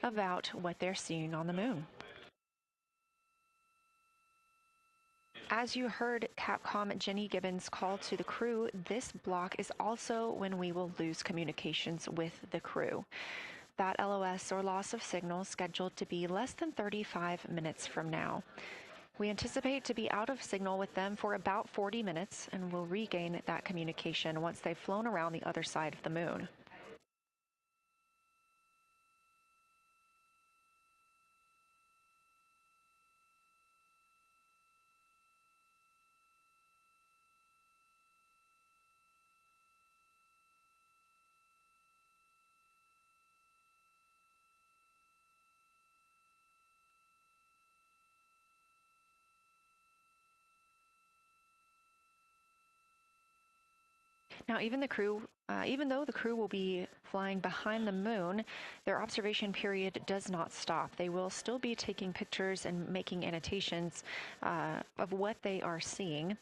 about what they're seeing on the moon. As you heard Capcom Jenny Gibbons call to the crew, this block is also when we will lose communications with the crew. That LOS, or loss of signal, scheduled to be less than 35 minutes from now. We anticipate to be out of signal with them for about 40 minutes, and will regain that communication once they've flown around the other side of the moon. Now, even though the crew will be flying behind the moon, their observation period does not stop. They will still be taking pictures and making annotations of what they are seeing.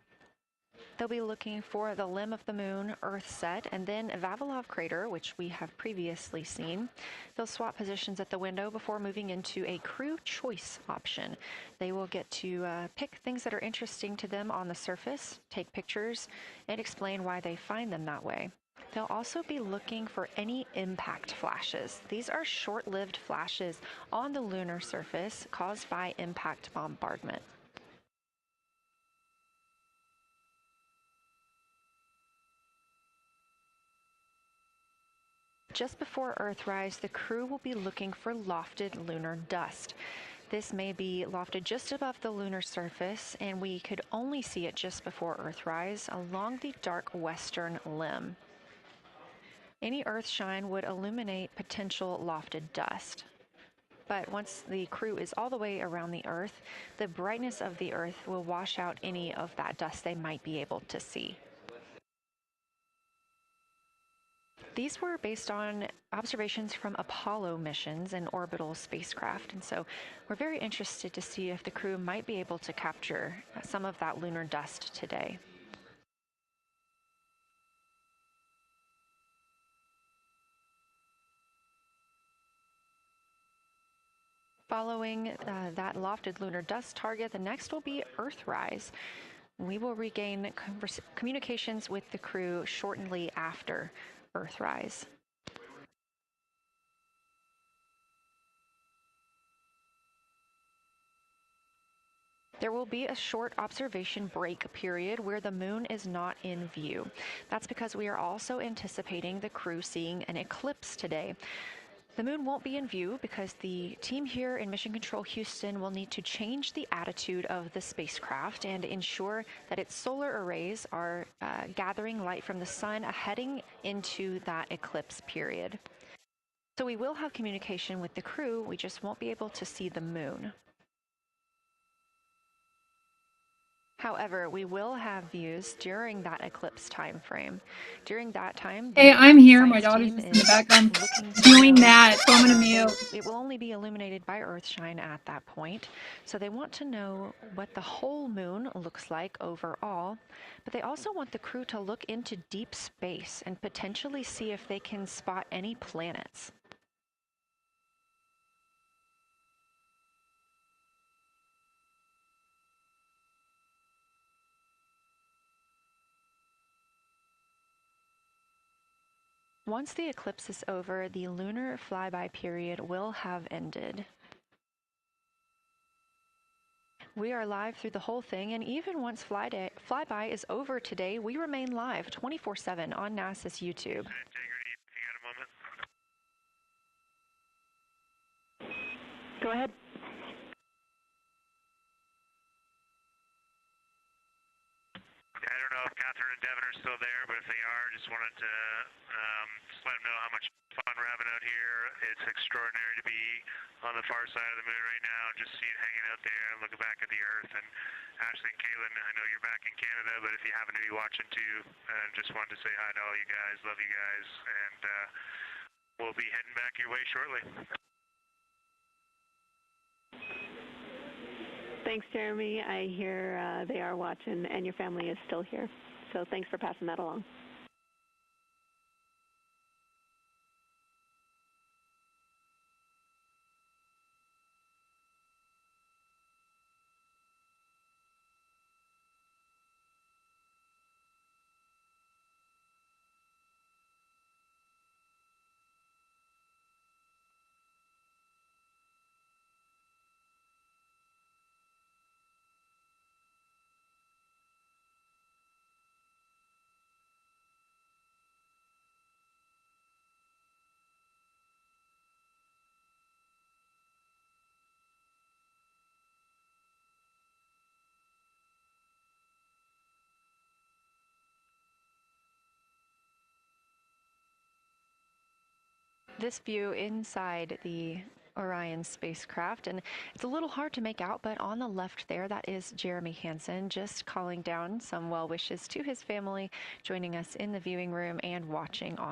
They'll be looking for the limb of the moon, Earth set, and then Vavilov crater, which we have previously seen. They'll swap positions at the window before moving into a crew choice option. They will get to pick things that are interesting to them on the surface, take pictures, and explain why they find them that way. They'll also be looking for any impact flashes. These are short-lived flashes on the lunar surface caused by impact bombardment. Just before Earthrise, the crew will be looking for lofted lunar dust. This may be lofted just above the lunar surface, and we could only see it just before Earthrise along the dark western limb. Any Earthshine would illuminate potential lofted dust. But once the crew is all the way around the Earth, the brightness of the Earth will wash out any of that dust they might be able to see. These were based on observations from Apollo missions and orbital spacecraft, and so we're very interested to see if the crew might be able to capture some of that lunar dust today. Following that lofted lunar dust target, the next will be Earthrise. We will regain communications with the crew shortly after Earthrise. There will be a short observation break period where the moon is not in view. That's because we are also anticipating the crew seeing an eclipse today. The moon won't be in view because the team here in Mission Control Houston will need to change the attitude of the spacecraft and ensure that its solar arrays are gathering light from the sun heading into that eclipse period. So we will have communication with the crew, we just won't be able to see the moon. However, we will have views during that eclipse time frame. During that time, Hey, I'm here. My science daughter's team just in the is background looking to doing know, that, so I'm gonna mute. it will only be illuminated by Earthshine at that point. So they want to know what the whole moon looks like overall, but they also want the crew to look into deep space and potentially see if they can spot any planets. Once the eclipse is over, the lunar flyby period will have ended. We are live through the whole thing, and even once flyby is over today, we remain live 24/7 on NASA's YouTube. Integrity, hang on a moment. Go ahead. I don't know if Catherine and Devin are still there, but if they are, just wanted to just let them know how much fun we're having out here. It's extraordinary to be on the far side of the moon right now and just see it hanging out there and looking back at the Earth. And Ashley and Kaylin, I know you're back in Canada, but if you happen to be watching too, just wanted to say hi to all you guys. Love you guys, and we'll be heading back your way shortly. Thanks, Jeremy. I hear they are watching, and your family is still here. So thanks for passing that along. This view inside the Orion spacecraft, and it's a little hard to make out, but on the left there, that is Jeremy Hansen just calling down some well wishes to his family, joining us in the viewing room and watching on